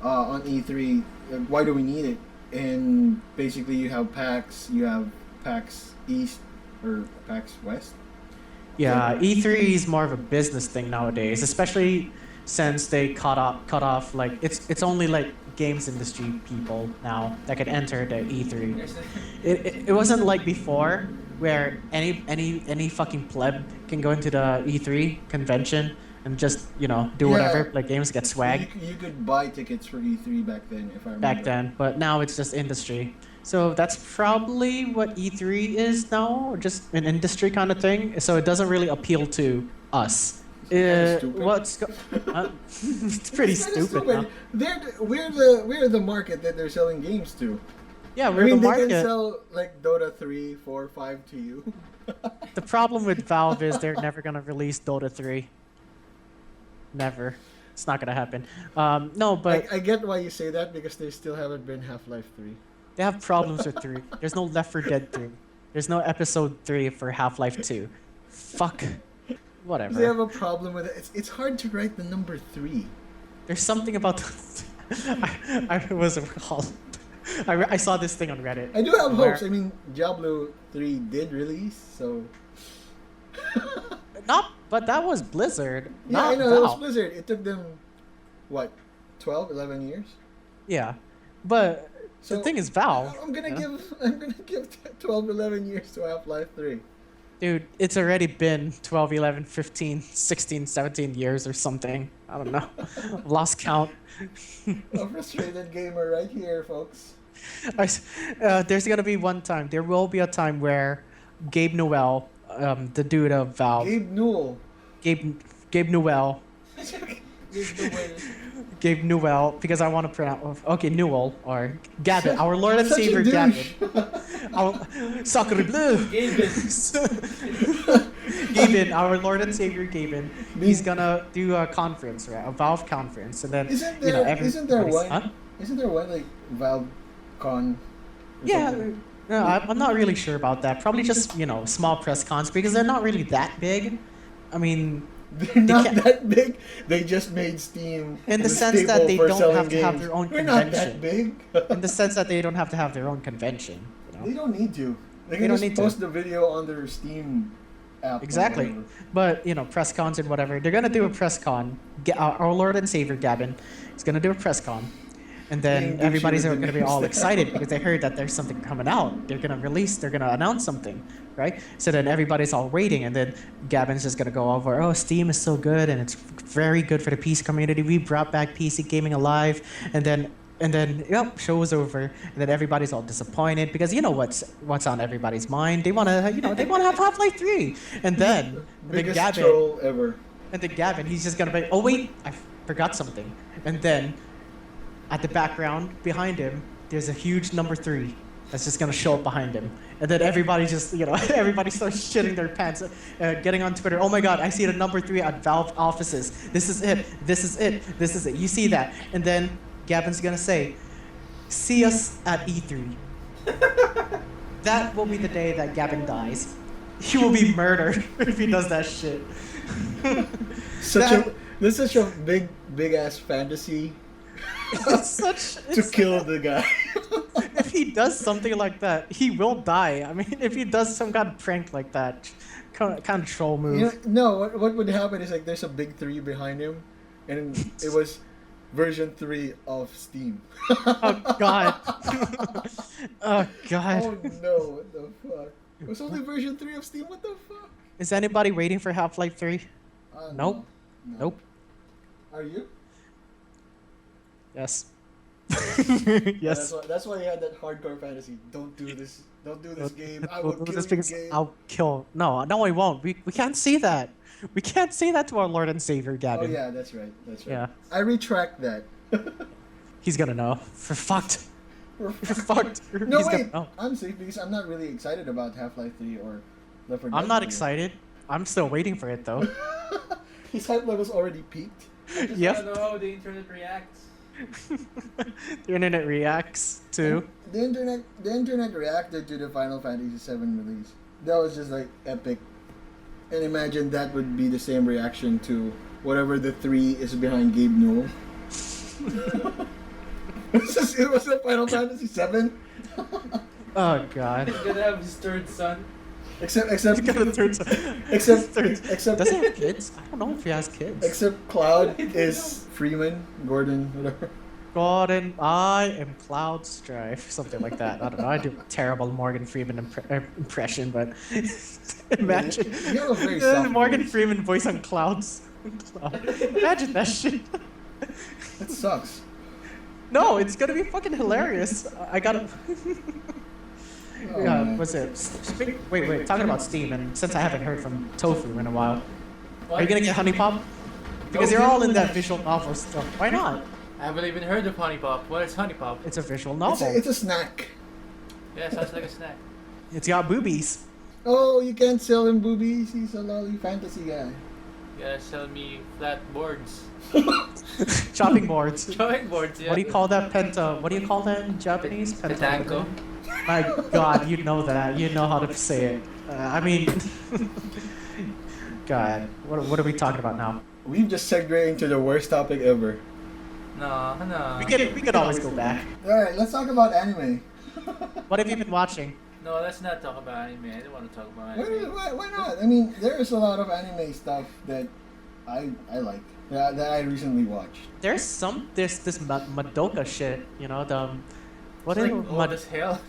on E3, why do we need it? And basically, you have PAX East or PAX West. Yeah, E3 is more of a business thing nowadays, especially since they cut off like it's only like games industry people now that can enter the E3. It wasn't like before where any fucking pleb can go into the E3 convention and just do whatever, play games, get swag. You could buy tickets for E3 back then, if I remember. Back then, but now it's just industry. So that's probably what E3 is now, just an industry kind of thing. So it doesn't really appeal to us. Stupid. It's pretty It's kinda stupid. Huh? We're the market that they're selling games to. Yeah, I we're mean, the they can market. sell like Dota 3, 4, 5 to you. The problem with Valve is they're never gonna release Dota 3. Never. It's not gonna happen. No, but I get why you say that because they still haven't been Half-Life 3. they have problems with 3. There's no Left 4 Dead 3. There's no Episode 3 for Half-Life 2. Fuck. Whatever. They have a problem with it. It's hard to write the number 3. There's something about I saw this thing on Reddit. I do have where- hopes. I mean, Diablo 3 did release, so... But that was Blizzard. Yeah, not I know, it was Valve. Blizzard. It took them, what, 12, 11 years? Yeah, but So, the thing is Valve. I'm gonna you know? give 12, 11 years to Half-Life 3. Dude, it's already been 12, 11, 15, 16, 17 years or something. I don't know. I've lost count. A frustrated gamer right here, folks. There's gonna be one time. There will be a time where Gabe Newell, the dude of Valve, Gabe Newell. Gabe Newell, Gabe Newell. Gabe Newell because I want to pronounce. Okay, Newell or Gaben, our Lord and Such a Savior douche. Gaben. Our Sacre Bleu. Gaben, our Lord and Savior Gaben. He's gonna do a conference, right? A Valve conference, and then Isn't there everybody's- huh? Isn't there one like Valve Con? or Yeah. something? No, I'm not really sure about that. Probably just small press cons because they're not really that big. I mean, They're not can't- that big. They just made Steam In the the sense that staple they for don't selling have to have games. their own They're not that convention. big. in the sense that they don't have to have their own convention. They don't need to. They They can don't just need to. post the video on their Steam app. or Exactly. whatever. But press cons and whatever. They're gonna do a press con. Our Lord and Savior Gavin is gonna do a press con, and then Being everybody's douchey with gonna the be all names. excited because they heard that there's something coming out. They're gonna announce something, right? So then everybody's all waiting, and then Gavin's just gonna go over. Oh, Steam is so good, and it's very good for the PC community. We brought back PC gaming alive, and then. Yep, show was over, and then everybody's all disappointed because you know what's on everybody's mind. They wanna have Half-Life 3, and then Biggest Gavin, troll ever. and then Gavin, he's just gonna be, oh wait, I forgot something. And then, at the background, behind him, there's a huge number 3 that's just gonna show up behind him. And then everybody just, everybody starts shitting their pants, getting on Twitter, oh my god, I see the number 3 at Valve offices. This is it, this is it, this is it. You see that. And then Gavin's gonna say, see us at E3. That will be the day that Gavin dies. He will be murdered if he does that shit. This is such a big ass fantasy to kill the guy. If he does something like that, he will die. I mean, if he does some kind of prank like that, kind of troll move. What would happen is like there's a big 3 behind him, and it was version 3 of Steam. Oh god. Oh god. Oh no! What the fuck? It was only version 3 of Steam. What the fuck? Is anybody waiting for Half-Life 3? Nope. No. Nope. Are you? Yes. Yeah, Yes. that's why you had that hardcore fantasy. Don't do this. Don't do this game. I will We'll kill just you, because game. I'll kill. No, we won't. We can't say that. We can't say that to our Lord and Savior, Oh Gavin. yeah, that's right. That's right. Yeah. I retract that. He's gonna know. We're fucked. We're We're fucked. No He's wait, gonna know. I'm safe because I'm not really excited about Half-Life 3 or Left 4 Dead. I'm not 3. excited. I'm still waiting for it though. His hype level's already peaked. I just Yep. wanna know how the internet reacts. The internet reacts to. The internet reacted to the Final Fantasy VII release. That was just like epic. And imagine that would be the same reaction to whatever the 3 is behind Gabe Newell. It was a Final Fantasy VII. Oh god. He's gonna have his third son. Except He's gonna turn. except Does he have kids? I don't know if he has kids. except Cloud is Freeman, Gordon, whatever. Gordon, I am Cloud Strife, something like that. I don't know. I do a terrible Morgan Freeman impression, but imagine You have a very the soft Morgan voice. Freeman voice on Cloud. Imagine that shit. That sucks. No, it's gonna be fucking hilarious. I gotta. Oh, Yeah, man. what's it? Wait. Talking about Steam, and since I haven't heard from Tofu in a while, are you gonna get HuniePop? Because you're all in that visual novel stuff. Why not? I haven't even heard of HuniePop. What is HuniePop? It's a visual It's novel. it's a snack. Yeah, sounds like a snack. It's got boobies. Oh, you can't sell him boobies. He's a lolly fantasy guy. You gotta sell me flat boards. Chopping boards. Drawing boards, yeah. What do you call that? What do you call that in Japanese? Petanko. My God, you know that. You know how to say it. I mean, God, what are we talking about now? We've just segued into the worst topic ever. No. We could always go back. Alright, let's talk about anime. What have you been watching? No, let's not talk about anime. I don't want to talk about Why, anime. why not? I mean, there's a lot of anime stuff that I like. That I recently watched. There's this Madoka shit. You know the what It's is like old as hell.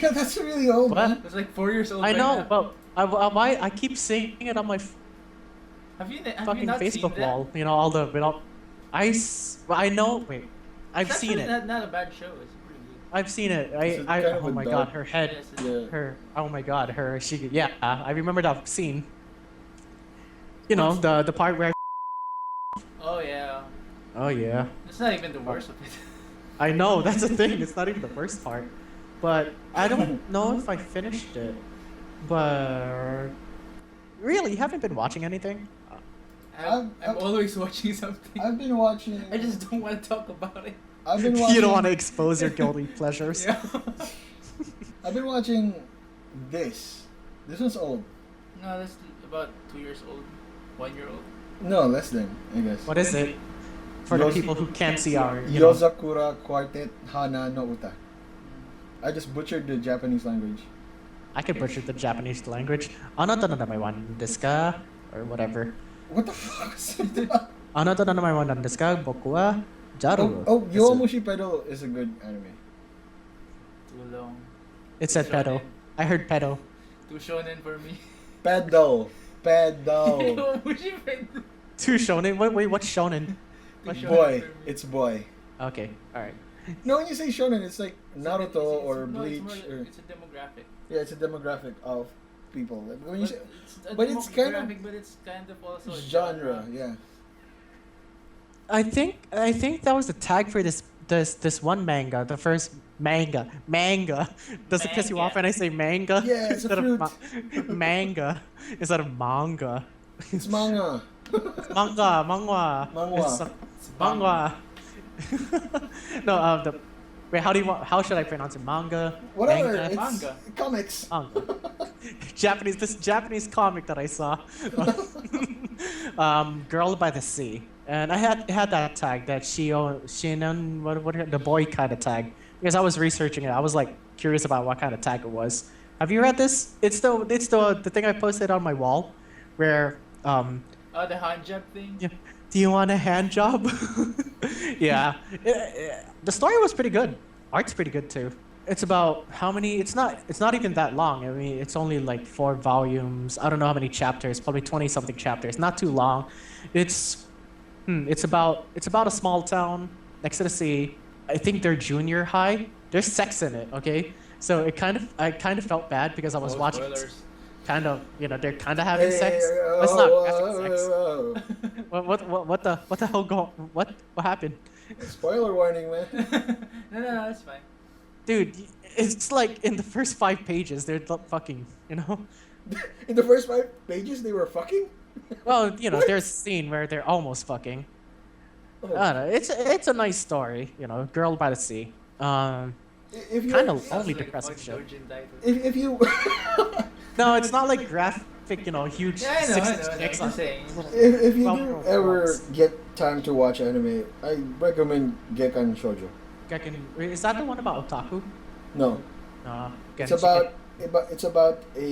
Yeah, that's really old, What? man. It's like 4 years old. I right know, now. but I keep seeing it on my Have you fucking not seen Facebook that? wall. You know all the I know. Wait, I've It's seen actually it. Not a bad show. It's pretty good. I've seen it. Is it I kind of oh a my dog? god, her head. Yes, it's- Yeah. Her, oh my god, her, she, yeah, I remember that scene. You know, the part where, Oh yeah. Oh yeah. It's not even the worst of it. I know, that's the thing. It's not even the worst part. But I don't know if I finished it. But really, you haven't been watching anything? I'm always watching something. I've been watching. I just don't want to talk about it. I've been watching. You don't want to expose your guilty pleasures. Yeah. I've been watching this. This one's old. No, that's about 2 years old, 1 year old. No, less than, I guess. What is it? For the Yos- people who can't see our, you know. Yozakura Quartet Hana no Uta. I just butchered the Japanese language. I could butcher the Japanese language. Anata na namae wa desu ka? Or whatever. What the fuck is that? Anata na namae wa desu ka? Boku wa Jaru. Oh, Yowamushi Pedal is a good anime. Too long. It said pedo. I heard pedo. Too shonen for me. Pedal. Pedal. Two shonen? Wait, what's shonen? Too shonen Boy. for me. It's boy. Okay, alright. No, when you say shonen, it's like Naruto or No, Bleach. it's more Or, like- it's a demographic. yeah, it's a demographic of people. When you say a but it's kind of demographic, but it's kind of also a genre, yeah. I think that was the tag for this one manga, the first manga. Does it piss you off when I say manga? Yeah, it's a instead of fruit. manga instead of manga. It's manga. Manga. Manhwa. It's It's manga. No, how should I pronounce it? Manga. Whatever. Manga? It's Manga. comics. Manga. This Japanese comic that I saw. Girl by the Sea. And I had that tag, that Shinon, what the boy kind of tag, because I was researching it. I was like curious about what kind of tag it was. Have you read this? It's the thing I posted on my wall, where Oh, the hand job thing. yeah, do you want a hand job? Yeah, the story was pretty good. Art's pretty good too. It's about how many? It's not even that long. I mean, it's only like 4 volumes. I don't know how many chapters. Probably 20 something chapters. Not too long. It's about a small town next to the sea. I think they're junior high. There's sex in it, okay? So I kind of felt bad because I was Oh, watching. spoilers. Kind of, they're kind of having sex. But it's not graphic sex. What the hell what happened? Spoiler warning, man. No, that's fine. Dude, it's like in the first 5 pages they're fucking, you know? In the first 5 pages, they were fucking. Well, you know, What? there's a scene where they're almost fucking. Oh. I don't know. It's a nice story, you know, Girl by the Sea. If you Kind of Sounds only like depressing a shit. Dojin title. if you No, it's not like graphic, you know, huge Yeah, I know, 6 I know. dicks I'm on. just saying. if you Well, do well, ever well. get time to watch anime, I recommend Gekkan Shoujo. Is that the one about otaku? No, It's it's about a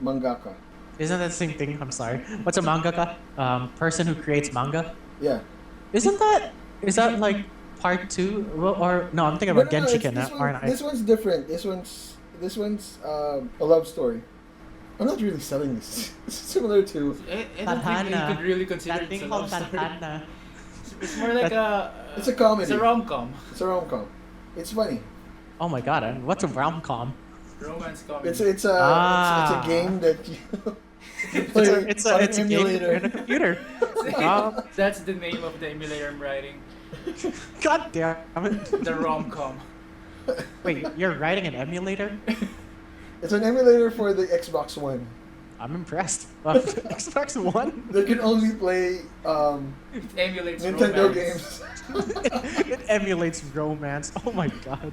mangaka. Isn't that the same thing? I'm sorry. What's a mangaka? Person who creates manga. Yeah. Is that like part 2? Well, or no? I'm thinking about Genshiken. This one's different. This one's a love story. I'm not really selling this. It's similar to. I don't think you could really consider That it thing a called love story. Tadhana. It's more like a. It's a comedy. It's a rom-com. It's a rom-com. It's funny. Oh my god! What's a rom-com? Romance comedy. It's a game that you play It's on a an game emulator. in a computer. That's the name of the emulator I'm writing. God damn it! The rom-com. Wait, you're writing an emulator? It's an emulator for the Xbox One I'm impressed. Xbox One? that can only play It emulates Nintendo romance. games. It emulates romance. Oh my god.